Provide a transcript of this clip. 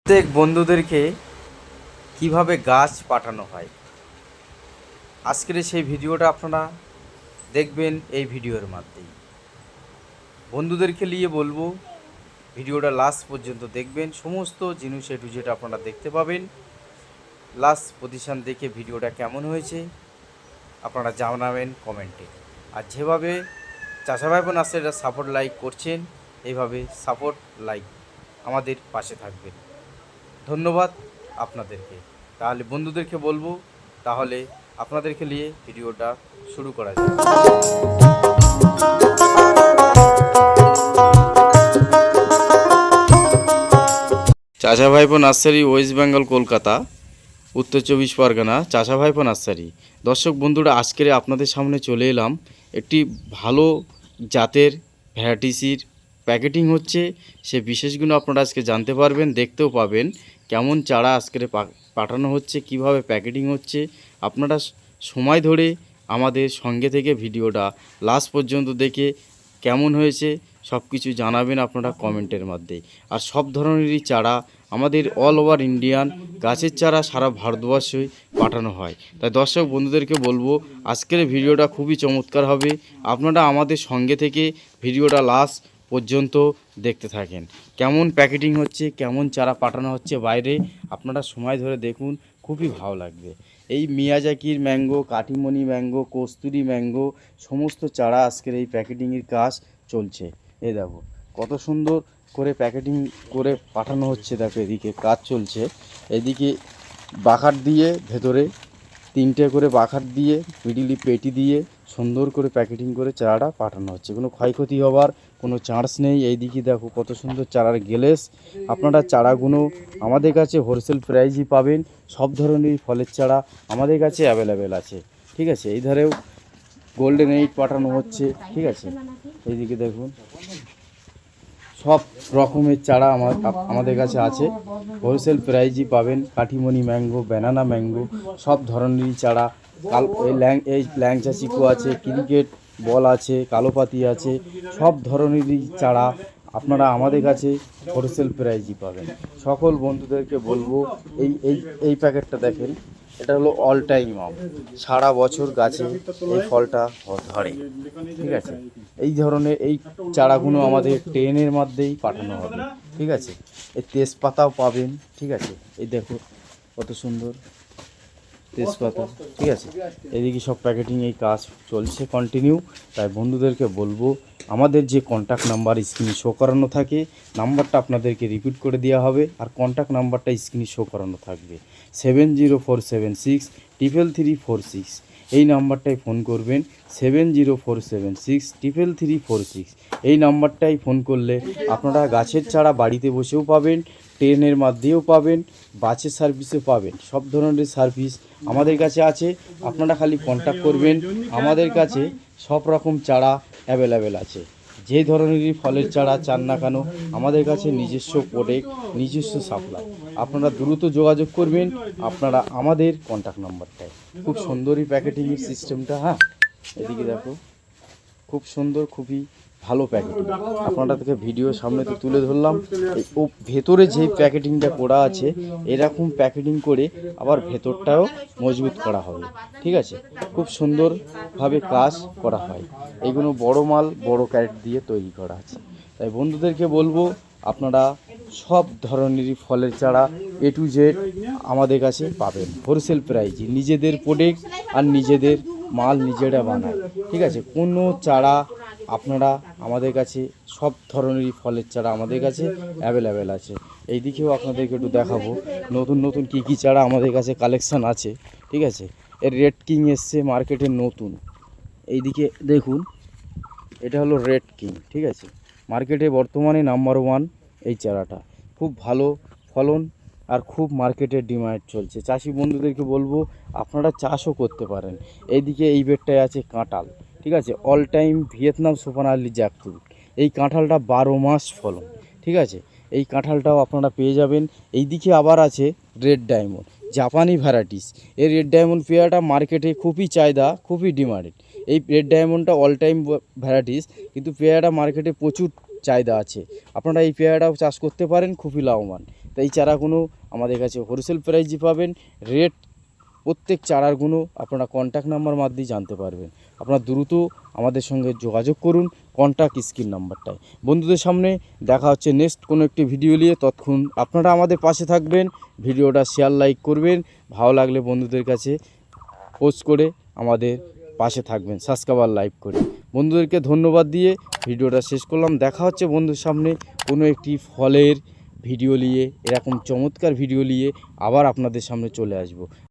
প্রত্যেক বন্ধুদেরকে কিভাবে গাছ পাঠানো হয় আজকের সেই ভিডিওটা আপনারা দেখবেন। এই ভিডিওর মাধ্যমেই বন্ধুদেরকে নিয়ে বলবো ভিডিওটা লাস্ট পর্যন্ত দেখবেন। সমস্ত জিনিস এ টু জেড আপনারা দেখতে পাবেন। লাস্ট পজিশন দেখে ভিডিওটা কেমন হয়েছে আপনারা জানাবেন কমেন্টে। আর যেভাবে চাচা ভাই বোন আসছে এটা সাপোর্ট লাইক করছেন, এইভাবে সাপোর্ট লাইক আমাদের পাশে থাকবেন। ধন্যবাদ আপনাদেরকে। তাহলে বন্ধুদেরকে বলবো, তাহলে আপনাদেরকে নিয়ে ভিডিওটা শুরু করা যায়। চাচা ভাইপো নার্সারি, ওয়েস্ট বেঙ্গল, কলকাতা, উত্তর 24 পরগনা। চাচা ভাইপো নার্সারি দর্শক বন্ধুরা, আজকের আপনাদের সামনে চলে এলাম একটি ভালো জাতের ভ্যারাইটিসির প্যাকেটিং হচ্ছে। সে বিশেষগুলো আপনারা আজকে জানতে পারবেন, দেখতেও পাবেন কেমন চারা আজকের পাঠানো হচ্ছে, কিভাবে প্যাকেটিং হচ্ছে। আপনারা সময় ধরে আমাদের সঙ্গে থেকে ভিডিওটা লাস্ট পর্যন্ত দেখে কেমন হয়েছে সব কিছু জানাবেন আপনারা কমেন্টের মাধ্যমে। আর সব ধরনেরই চারা আমাদের অল ওভার ইন্ডিয়ান গাছের চারা সারা ভারতবর্ষে পাঠানো হয়। তাই দর্শক বন্ধুদেরকে বলবো আজকের ভিডিওটা খুবই চমৎকার হবে। আপনারা আমাদের সঙ্গে থেকে ভিডিওটা লাস্ট পর্যন্ত দেখতে থাকেন। কেমন প্যাকেটিং হচ্ছে, কেমন চারা পাঠানো হচ্ছে বাইরে, আপনারা সময় ধরে দেখুন, খুবই ভালো লাগবে। এই মিয়াজাকির mango, Katimon mango, kasuri mango সমস্ত চারা আজকের এই প্যাকেটিংয়ের কাজ চলছে। এই দেখো কত সুন্দর করে প্যাকেটিং করে পাঠানো হচ্ছে। দেখো এদিকে কাজ চলছে, এদিকে বাখার দিয়ে ভেতরে 3টে করে বাখার দিয়ে মিডিলি পেটি দিয়ে সুন্দর করে প্যাকেটিং করে চারাটা পাঠানো হচ্ছে। কোনো ক্ষয়ক্ষতি হবার কোনো চান্স নেই। এইদিকে দেখো কত সুন্দর চারার গেলেস। আপনারা চারাগুলো আমাদের কাছে হোলসেল প্রাইসই পাবেন। সব ধরনের ফলের চারা আমাদের কাছে অ্যাভেলেবেল আছে। ঠিক আছে, এই ধারেও গোল্ডেন 8 পাঠানো হচ্ছে। ঠিক আছে, এইদিকে দেখুন সব রকমের চারা আমাদের কাছে আছে, হোলসেল প্রাইজই পাবেন। কাঠিমনি ম্যাঙ্গো, ব্যানানা ম্যাঙ্গো সব ধরনেরই চারা। এই ল্যাংচা চিকু আছে, ক্রিকেট বল আছে, কালোপাতি আছে, সব ধরনেরই চারা আপনারা আমাদের কাছে হোলসেল প্রাইজই পাবেন। সকল বন্ধুদেরকে বলবো এই এই এই প্যাকেটটা দেখেন, এটা হলো অল টাইম আম, সারা বছর গাছে এই ফলটা ধরে। ঠিক আছে, এই ধরনের এই চারাগুলো আমাদের ট্রেনের মধ্যেই পাঠানো হবে। ঠিক আছে, এই তেজপাতাও পাবেন। ঠিক আছে, এই দেখো কত সুন্দর তেজপাতা। ঠিক আছে, এদিকে সব প্যাকেটিং এই কাজ চলছে কন্টিনিউ। তাই বন্ধুদেরকে বলবো আমাদের যে কন্ট্যাক্ট নাম্বার স্ক্রিনে শো করানো থাকে, নাম্বারটা আপনাদেরকে রিপিট করে দেওয়া হবে। আর কন্ট্যাক্ট নাম্বারটা স্ক্রিনে শো করানো থাকবে 7047633346। এই নাম্বারটায় ফোন করবেন, 7047633346। এই নাম্বারটাই ফোন করলে আপনারা গাছের চারা বাড়িতে বসেও পাবেন, ট্রেনের মাধ্যমেও পাবেন, বাসের সার্ভিসও পাবেন। সব ধরনের সার্ভিস আমাদের কাছে আছে। আপনারা খালি কন্ট্যাক্ট করবেন। আমাদের কাছে সব রকম চারা অ্যাভেলেবেল আছে। যে ধরনেরই ফলের চারা চান না কেন, আমাদের কাছে নিজস্ব প্রোডাক্ট, নিজস্ব সাপ্লাই। আপনারা দ্রুত যোগাযোগ করবেন আপনারা আমাদের কন্ট্যাক্ট নাম্বারটায়। খুব সুন্দরই প্যাকেটিংয়ের সিস্টেমটা। হ্যাঁ, এদিকে দেখো খুব সুন্দর, খুবই ভালো প্যাকেটিং। আপনাদেরকে ভিডিও সামনে তো তুলে ধরলাম। ও ভেতরে যে প্যাকেটিংটা করা আছে, এরকম প্যাকেটিং করে আবার ভেতরটাও মজবুত করা হবে। ঠিক আছে, খুব সুন্দরভাবে কাজ করা হয়। এইগুলো বড় মাল, বড় ক্যারেট দিয়ে তৈরি করা আছে। তাই বন্ধুদেরকে বলবো আপনারা সব ধরনেরই ফলের চারা এ টু জেড আমাদের কাছে পাবেন হোলসেল প্রাইজে। নিজেদের প্রোডাক্ট আর নিজেদের মাল নিজেরা বানায়। ঠিক আছে, কোনো চারা আপনারা আমাদের কাছে সব ধরনেরই ফলের চারা আমাদের কাছে অ্যাভেলেবেল আছে। এই দিকেও আপনাদেরকে একটু দেখাবো নতুন নতুন কী কী চারা আমাদের কাছে কালেকশান আছে। ঠিক আছে, এর রেড কিং এসছে মার্কেটে নতুন। এইদিকে দেখুন, এটা হলো রেড কিং। ঠিক আছে, মার্কেটে বর্তমানে নাম্বার 1 এই চারাটা। খুব ভালো ফলন আর খুব মার্কেটের ডিমান্ড চলছে। চাষি বন্ধুদেরকে বলবো আপনারা চাষও করতে পারেন। এইদিকে এই বেডটায় আছে কাঁঠাল। ঠিক আছে, all time Vietnam super early jackfruit. এই কাঁঠালটা 12 মাস ফলন। ঠিক আছে, এই কাঁঠালটাও আপনারা পেয়ে যাবেন। এইদিকে আবার আছে রেড ডায়মন্ড, জাপানি ভ্যারাইটিস। এই রেড ডায়মন্ড পেয়ারাটা মার্কেটে খুবই চাহিদা, খুবই ডিমান্ডেড। এই রেড ডায়মন্ডটা অল টাইম ভ্যারাইটিস, কিন্তু পেয়ারাটা মার্কেটে প্রচুর চাহিদা আছে। আপনারা এই পেয়ারাটাও চাষ করতে পারেন, খুবই লাভবান। তো এই চারাগুলো আমাদের কাছে হোলসেল প্রাইজে পাবেন। রেট প্রত্যেক চারাগুলো আপনারা কন্ট্যাক্ট নাম্বার মাধ্যমেই জানতে পারবেন। আপনারা দ্রুত আমাদের সঙ্গে যোগাযোগ করুন কন্ট্যাক্ট স্ক্রিন নাম্বারটায়। বন্ধুদের সামনে দেখা হচ্ছে নেক্সট কোনো একটি ভিডিও নিয়ে। ততক্ষণ আপনারা আমাদের পাশে থাকবেন, ভিডিওটা শেয়ার লাইক করবেন, ভালো লাগলে বন্ধুদের কাছে পোস্ট করে আমাদের পাশে থাকবেন, সাবস্ক্রাইবার লাইক করে। বন্ধুদেরকে ধন্যবাদ দিয়ে ভিডিওটা শেষ করলাম। দেখা হচ্ছে বন্ধুর সামনে কোনো একটি ফলের ভিডিও নিয়ে, এরকম চমৎকার ভিডিও নিয়ে আবার আপনাদের সামনে চলে আসব।